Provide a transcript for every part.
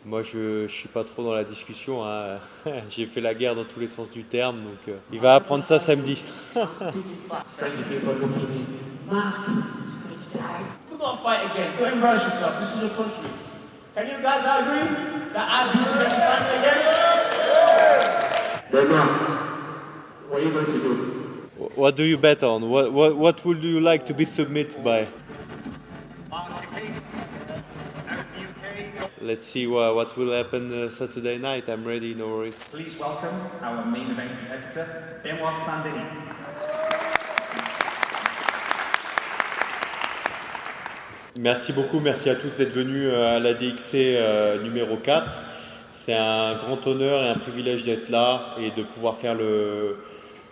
Moi, je suis pas trop dans la discussion, hein. J'ai fait la guerre dans tous les sens du terme, donc il va apprendre ça samedi. French people looking in. Mark, it's going to die. We're gonna fight again. Don't embarrass yourself. This is your country. Can you guys all agree that I've been to the family again? Bernard, what are you going to do? What do you bet on? What would you like to be submitted by? Let's see what will happen Saturday night. I'm ready, no worries. Please welcome our main event competitor, Benoit Sandini. Merci beaucoup, merci à tous d'être venus à la DXC numéro 4. C'est un grand honneur et un privilège d'être là et de pouvoir faire le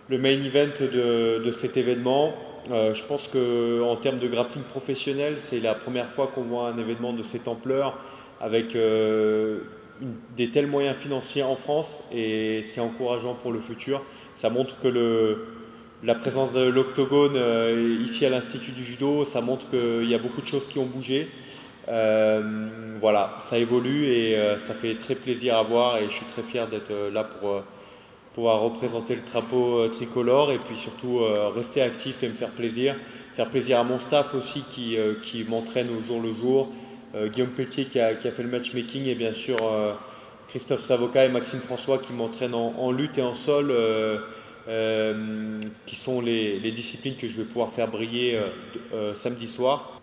main event de cet événement. Je pense qu'en termes de grappling professionnel, c'est la première fois qu'on voit un événement de cette ampleur avec des tels moyens financiers en France, et c'est encourageant pour le futur. Ça montre que la présence de l'Octogone ici à l'Institut du Judo, ça montre qu'il y a beaucoup de choses qui ont bougé. Voilà, ça évolue et ça fait très plaisir à voir, et je suis très fier d'être là pour pouvoir représenter le drapeau tricolore, et puis surtout rester actif et me faire plaisir à mon staff aussi qui m'entraîne au jour le jour. Guillaume Pelletier qui a fait le matchmaking, et bien sûr Christophe Savoca et Maxime François qui m'entraînent en lutte et en sol, qui sont les disciplines que je vais pouvoir faire briller samedi soir.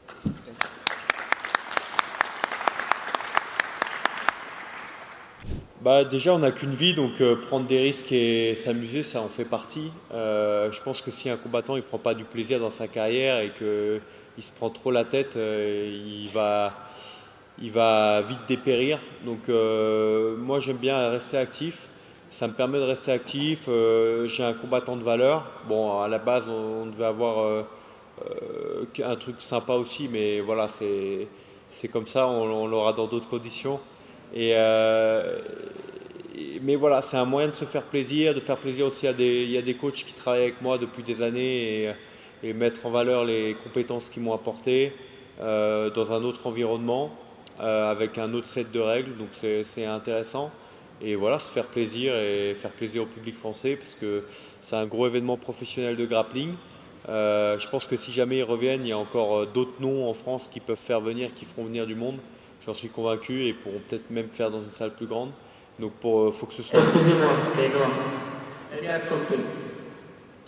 Bah, déjà, on n'a qu'une vie, donc prendre des risques et s'amuser, ça en fait partie. Je pense que si un combattant ne prend pas du plaisir dans sa carrière et qu'il se prend trop la tête, il va vite dépérir. Donc moi, j'aime bien rester actif. Ça me permet de rester actif. J'ai un combattant de valeur. Bon, à la base, on devait avoir un truc sympa aussi, mais voilà, c'est comme ça, on l'aura dans d'autres conditions. Et, mais voilà, c'est un moyen de se faire plaisir, de faire plaisir aussi il y a des coachs qui travaillent avec moi depuis des années, et mettre en valeur les compétences qu'ils m'ont apportées dans un autre environnement, avec un autre set de règles, donc c'est intéressant. Et voilà, se faire plaisir et faire plaisir au public français, parce que c'est un gros événement professionnel de grappling. Je pense que si jamais ils reviennent, il y a encore d'autres noms en France qui peuvent faire venir, qui feront venir du monde. J'en suis convaincu, et pourront peut-être même faire dans une salle plus grande. Donc faut que ce soit. Excusez-moi, Bernard. Let me ask something.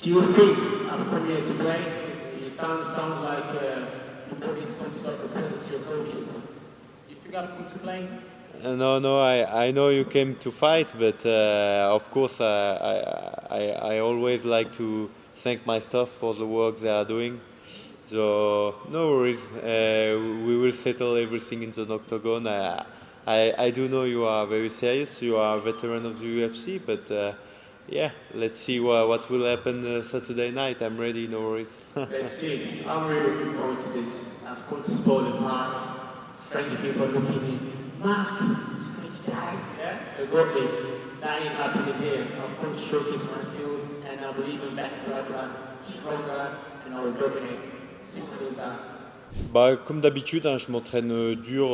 Do you think I've come here to play? It sounds like you put in some sort of present to your coaches. You think I've come to play? No, I know you came to fight, but of course I always like to thank my staff for the work they are doing. So no worries, we will settle everything in the octagon. I do know you are very serious, you are a veteran of the UFC, but yeah, let's see what will happen Saturday night. I'm ready, no worries. Let's see. I'm really looking forward to this. I've come to spoil the party. French people looking at me. Mark, it's going to die. Yeah? They got me. That ain't happening here. I've come to showcase my skills, and I believe in back lifeline, stronger, and I will dominate. Simple as that. Bah, comme d'habitude, hein, je m'entraîne dur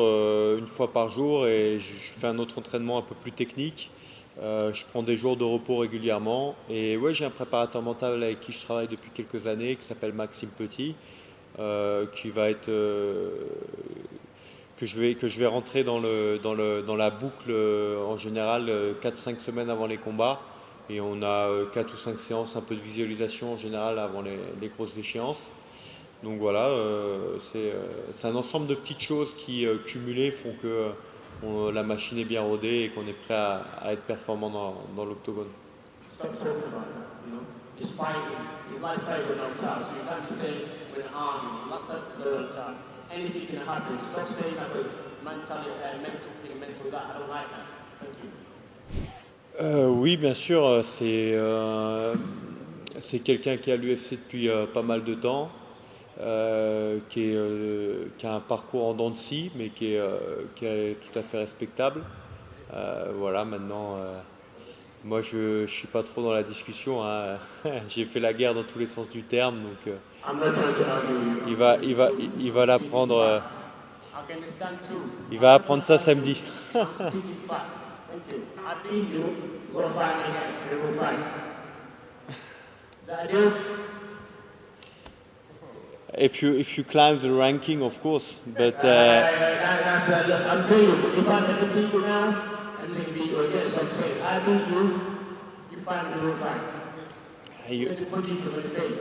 une fois par jour, et je fais un autre entraînement un peu plus technique. Je prends des jours de repos régulièrement, et ouais, j'ai un préparateur mental avec qui je travaille depuis quelques années, qui s'appelle Maxime Petit, qui va être que je vais rentrer dans la boucle en général 4-5 semaines avant les combats, et on a 4 ou 5 séances un peu de visualisation en général avant les grosses échéances. Donc voilà, c'est un ensemble de petites choses qui cumulées font que la machine est bien rodée et qu'on est prêt à être performant dans l'octogone. Stop talking about that, you know? It's fighting. His life's fighting with no time. So you can't be saying with an army, lots of no time. Anything can happen. Stop saying that because mental thing, mental that. I don't like that. Thank you. Oui, bien sûr, c'est quelqu'un qui est à l'UFC depuis pas mal de temps, qui a un parcours en dents de scie, mais qui est tout à fait respectable. Voilà, maintenant, moi je suis pas trop dans la discussion, hein. J'ai fait la guerre dans tous les sens du terme, donc I'm not trying to argue with you. il va l'apprendre. I can understand too. Il va apprendre ça samedi. I'm speaking facts. Thank you. I beat you. You gotta fight me again. And we'll fight. Is that a deal? If you climb the ranking, of course, but Look, I'm saying, if I never beat you now, I'm saying beat you again. So I'm saying, I beat you. You fight me. We'll fight. You have to put it to my face.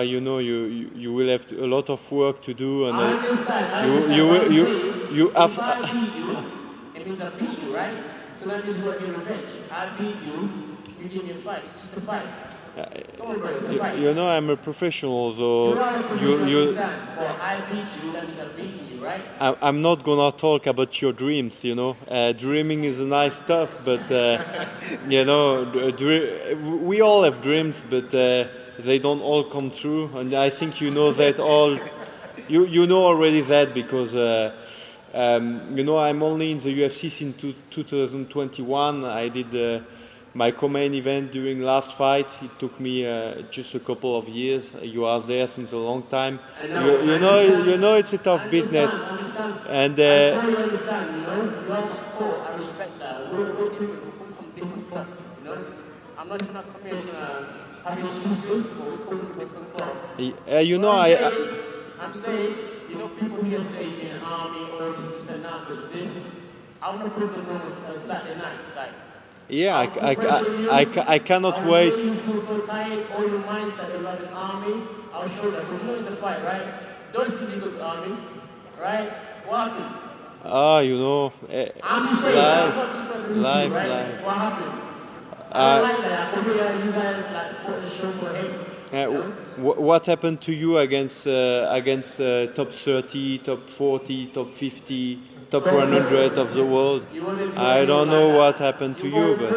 you know, you will have a lot of work to do, and I understand. you have. If I beat you, it means I beat you, right? So that means you want your revenge. I beat you. You give me a fight. It's just a fight. Come on, bro. It's a fight. You know, I'm a professional, so You are a professional, understand. Well, I beat you. That means I'm beating you, right? I'm not gonna talk about your dreams. You know, dreaming is nice stuff, but you know, we all have dreams, but they don't all come true. And I think you know that all. You know already that because you know I'm only in the UFC since 2021. I did my co-main event during last fight. It took me just a couple of years. You are there since a long time. You know it's a tough business. I understand. And I totally understand, you know. You have sport. I respect that. We're different. We come from different cloth, you know. I'm not trying to come here to have excuses, but we come from different cloth. you know I'm saying, you know, people here say in the army, or this and that, but this, I want to put them on Saturday night, like. yeah I cannot wait. You feel so tired, all your mindset about the army. I'll show that. But you know it's a fight, right? Those two people go to army, right? What happened? You know. I'm just saying, I'm not trying to lose life, you, right? life. What happened? I don't like that. I come here, you guys like put a show for him. What happened to you against top 30, top 40, top 50, top 100 of the world? I don't know what happened to you, but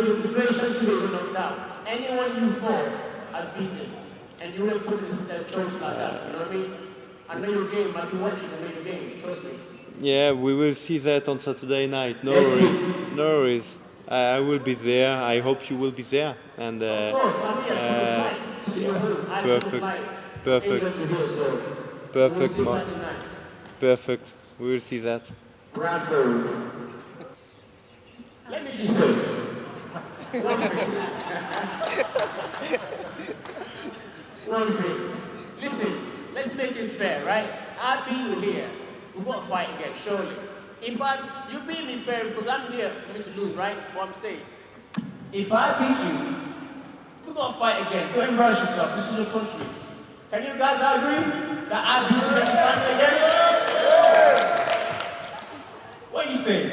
anyone you fought, I beat them, and you will put this chokes like that. You know what I mean? I know your game. I'll be watching. I know your game. Trust me. yeah, we will see that on Saturday night. No worries, no worries. I will be there. I hope you will be there. And Of course, I'm here to fight. So you're home. I perfect, perfect, England to here, so perfect, we'll see Mark. Saturday night. Perfect. We will see that. Bradford. Let me just say one thing. One thing. Listen, let's make this fair, right? I beat you here. We got to fight again, surely. You beat me fair because I'm here for me to lose, right? What I'm saying. If I beat you, we got to fight again. Don't embarrass yourself. This is your country. Can you guys agree that I beat you and fight me again? What are you saying?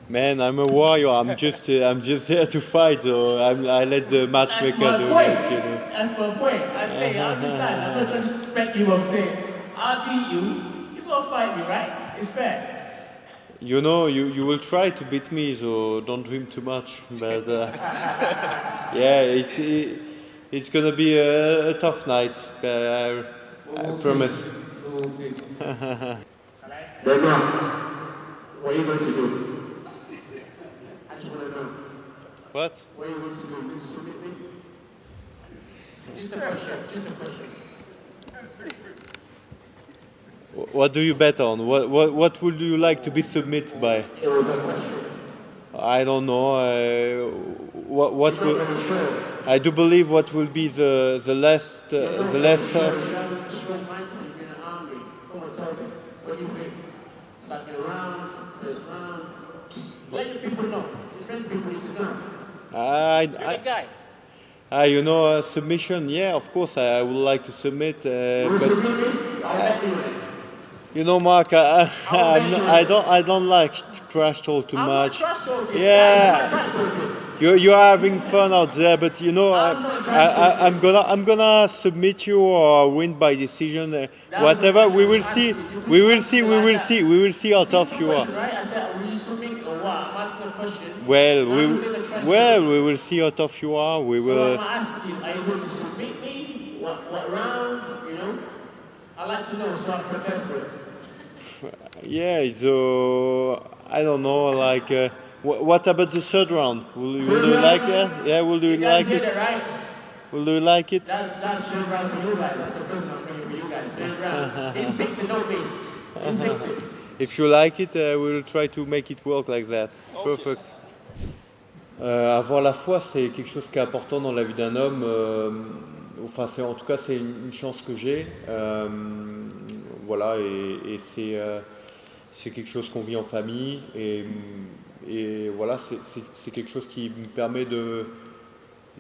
Man, I'm a warrior. I'm just there to fight. So I let the matchmaker do it. You know. That's my point. I say, I understand. I'm not trying to disrespect you. I'm saying, I beat you. You gonna fight me, right? It's fair. You know, you will try to beat me, so don't dream too much. But yeah, it's gonna be a tough night. I promise. We'll see. Bernard, what are you going to do? I just want to know. What? What are you going to do? Will you submit me? Just a question. Just a question. What do you bet on? What would you like to be submitted by? It was a question. I don't know. What You're will? not very sure. I do believe what will be the last You're not the very last sure. tough. You have a strong mindset in the army. Come on, tell me. What do you think? Second round, first round. Let your people know. Your French people need to know. You're the guy. You know, submission. Yeah, of course, I would like to submit. You will But submit me? I'll bet you it. you know, Mark, I don't like trash talk too I'm much. not trash talking. Yeah. I'm not trash talking. You're having fun out there, but you know, I'm gonna submit you or win by decision. Whatever, we will see. We will see. We will see. We will see how tough you are. Right? I said, will you submit me or what? I'm asking a question. Well, Now you say the trash we will see how tough you are. We So will. I'm asking, are you going to submit me? What round? You know? I like to know so I prepare for it. Yeah. So I don't know. Like, what about the third round? Will you like it? Yeah. Will you You guys like get it? it, right? Will you like it? That's third round for you guys. That's the first one I'm making for you guys. Third ground. He's picked it, not me. He's picked it. If you like it, we'll try to make it work like that. Perfect. Avoir la foi, c'est quelque chose qui est important dans la vie d'un homme. Enfin, en tout cas, c'est une chance que j'ai. Voilà, et c'est quelque chose qu'on vit en famille. Et voilà, c'est quelque chose qui me permet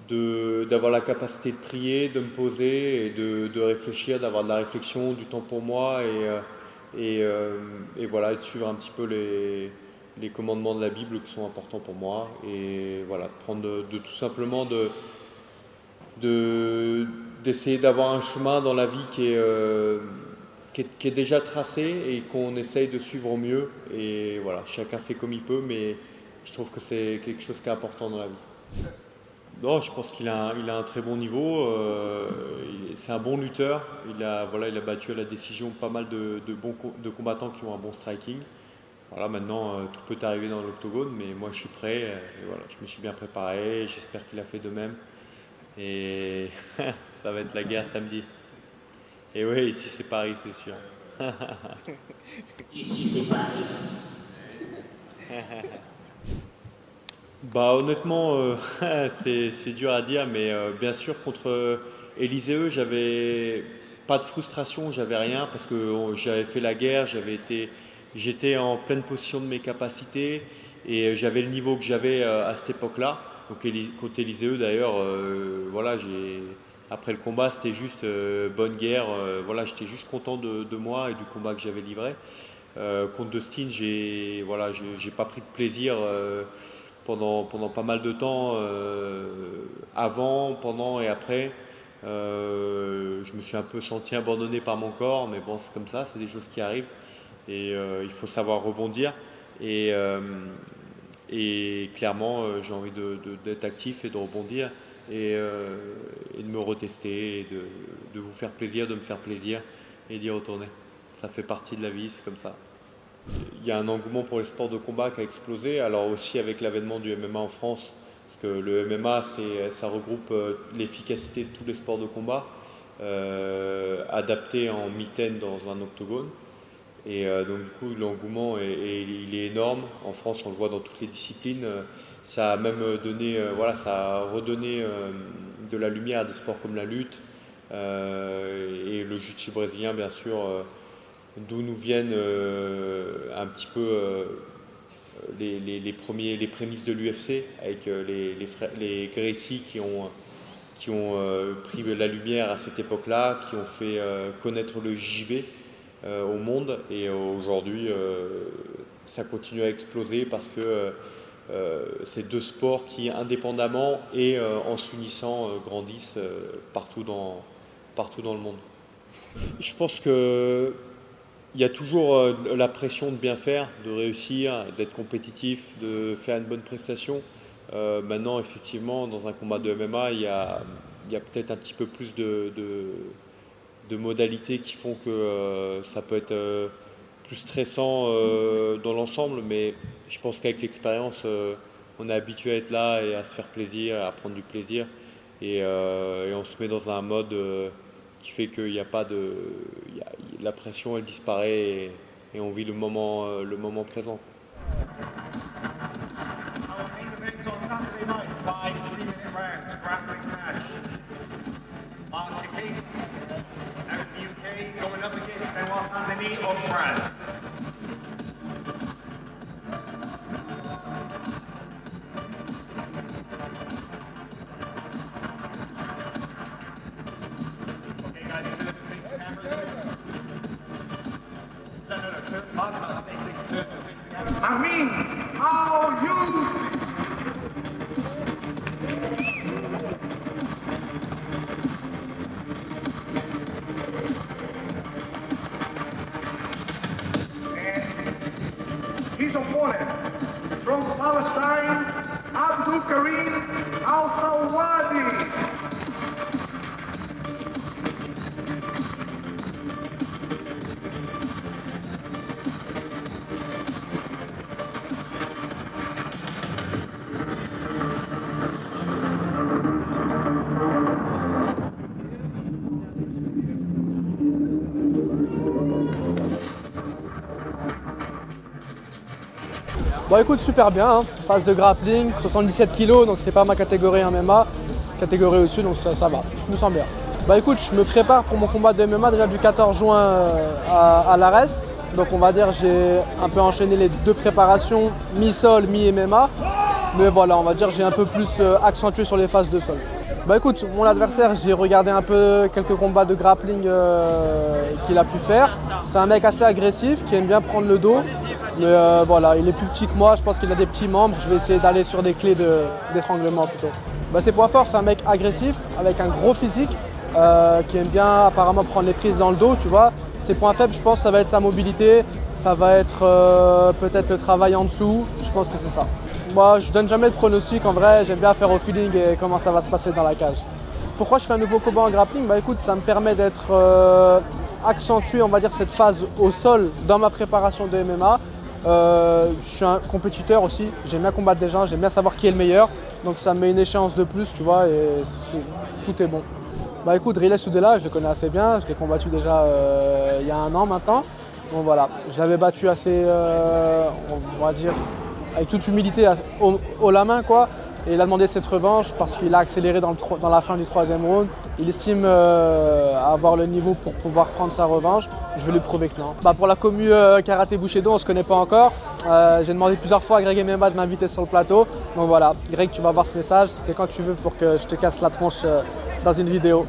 d'avoir la capacité de prier, de me poser et de réfléchir, d'avoir de la réflexion, du temps pour moi et voilà, et de suivre un petit peu les commandements de la Bible qui sont importants pour moi et voilà, de tout simplement d'essayer d'avoir un chemin dans la vie qui est déjà tracé et qu'on essaye de suivre au mieux et voilà, chacun fait comme il peut mais je trouve que c'est quelque chose qui est important dans la vie. Non, je pense qu'il a un très bon niveau. C'est un bon lutteur. Il a battu à la décision pas mal de combattants qui ont un bon striking. Voilà, maintenant tout peut arriver dans l'octogone, mais moi je suis prêt. Et voilà, je me suis bien préparé. J'espère qu'il a fait de même. Et ça va être la guerre samedi. Et oui, ici c'est Paris, c'est sûr. Ici, c'est Paris. Bah honnêtement, c'est dur à dire, mais bien sûr contre Élisée, j'avais pas de frustration, j'avais rien parce que j'avais fait la guerre, j'étais en pleine possession de mes capacités et j'avais le niveau que j'avais à cette époque-là. Donc contre Élisée d'ailleurs, voilà, après le combat c'était juste bonne guerre, voilà, j'étais juste content de moi et du combat que j'avais livré. Contre Dustin, j'ai pas pris de plaisir. Pendant pas mal de temps, avant, pendant et après. Je me suis un peu senti abandonné par mon corps, mais bon, c'est comme ça, c'est des choses qui arrivent. Et il faut savoir rebondir. Et clairement, j'ai envie d'être actif et de rebondir et de me retester, et de vous faire plaisir, de me faire plaisir et d'y retourner. Ça fait partie de la vie, c'est comme ça. Il y a un engouement pour les sports de combat qui a explosé, alors aussi avec l'avènement du MMA en France, parce que le MMA, ça regroupe l'efficacité de tous les sports de combat, adaptés en mitaine dans un octogone. Et donc du coup, l'engouement il est énorme. En France, on le voit dans toutes les disciplines. Ça a même donné, ça a redonné de la lumière à des sports comme la lutte et le jiu-jitsu brésilien, bien sûr. D'où nous viennent un petit peu les prémices de l'UFC avec les Gracie qui ont pris la lumière à cette époque-là, qui ont fait connaître le JJB au monde et aujourd'hui ça continue à exploser parce que c'est deux sports qui indépendamment et en s'unissant grandissent partout dans le monde. Je pense que il y a toujours la pression de bien faire, de réussir, d'être compétitif, de faire une bonne prestation. Maintenant, effectivement, dans un combat de MMA, il y a peut-être un petit peu plus de modalités qui font que ça peut être plus stressant dans l'ensemble, mais je pense qu'avec l'expérience, on est habitué à être là et à se faire plaisir, à prendre du plaisir, et on se met dans un mode qui fait qu'il n'y a pas la pression, elle disparaît et on vit le moment présent. Our main events on Saturday night, 5 3-minute rounds, grappling match. Mark Case out of the UK going up against Benoit Saint-Denis of France. Okay guys, turn to face the camera, please. No, Mark's got a snake, please turn to face the camera. I mean, how you... His opponent from Palestine, Abdul Karim Al-Sawadi. Bon écoute, super bien, hein. Phase de grappling, 77 kg, donc c'est pas ma catégorie en MMA, catégorie au-dessus, donc ça va, je me sens bien. Bah écoute, je me prépare pour mon combat de MMA déjà du 14 juin à l'Ares. Donc on va dire j'ai un peu enchaîné les deux préparations, mi-sol, mi-MMA. Mais voilà, on va dire j'ai un peu plus accentué sur les phases de sol. Bah écoute, mon adversaire, j'ai regardé un peu quelques combats de grappling qu'il a pu faire. C'est un mec assez agressif, qui aime bien prendre le dos. Mais voilà, il est plus petit que moi, je pense qu'il a des petits membres. Je vais essayer d'aller sur des clés d'étranglement plutôt. Bah, ses points forts, c'est un mec agressif, avec un gros physique, qui aime bien apparemment prendre les prises dans le dos, tu vois. Ses points faibles, je pense, ça va être sa mobilité, ça va être peut-être le travail en dessous, je pense que c'est ça. Moi, je donne jamais de pronostic en vrai, j'aime bien faire au feeling et comment ça va se passer dans la cage. Pourquoi je fais un nouveau combat en grappling? Bah écoute, ça me permet d'être accentué, on va dire, cette phase au sol dans ma préparation de MMA. Je suis un compétiteur aussi, j'aime bien combattre des gens, j'aime bien savoir qui est le meilleur. Donc ça me met une échéance de plus, tu vois, et tout est bon. Bah écoute, Riley Soudela, je le connais assez bien, je l'ai combattu déjà il y a 1 an maintenant. Donc voilà, je l'avais battu assez, on va dire, avec toute humilité haut la main quoi. Et il a demandé cette revanche parce qu'il a accéléré dans la fin du 3e round. Il estime avoir le niveau pour pouvoir prendre sa revanche. Je vais lui prouver que non. Bah pour la commu Karaté Bushido, on ne se connaît pas encore. J'ai demandé plusieurs fois à Greg MMA de m'inviter sur le plateau. Donc voilà, Greg, tu vas voir ce message. C'est quand tu veux pour que je te casse la tronche dans une vidéo.